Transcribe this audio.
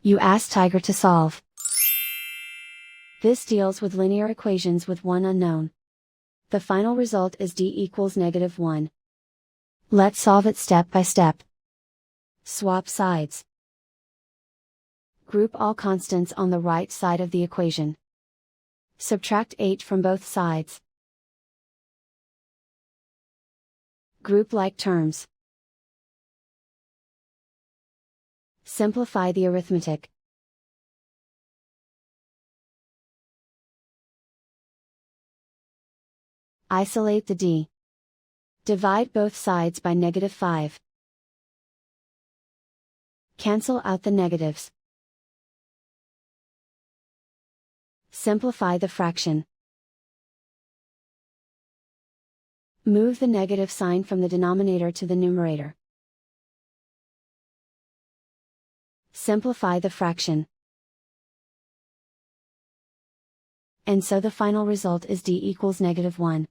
You ask Tiger to solve. This deals with linear equations with one unknown. The final result is d equals -1. Let's solve it step by step. Swap sides. Group all constants on the right side of the equation. Subtract 8 from both sides. Group like terms. Simplify the arithmetic. Isolate the d. Divide both sides by -5. Cancel out the negatives. Simplify the fraction. Move the negative sign from the denominator to the numerator. Simplify the fraction. And so the final result is d equals -1.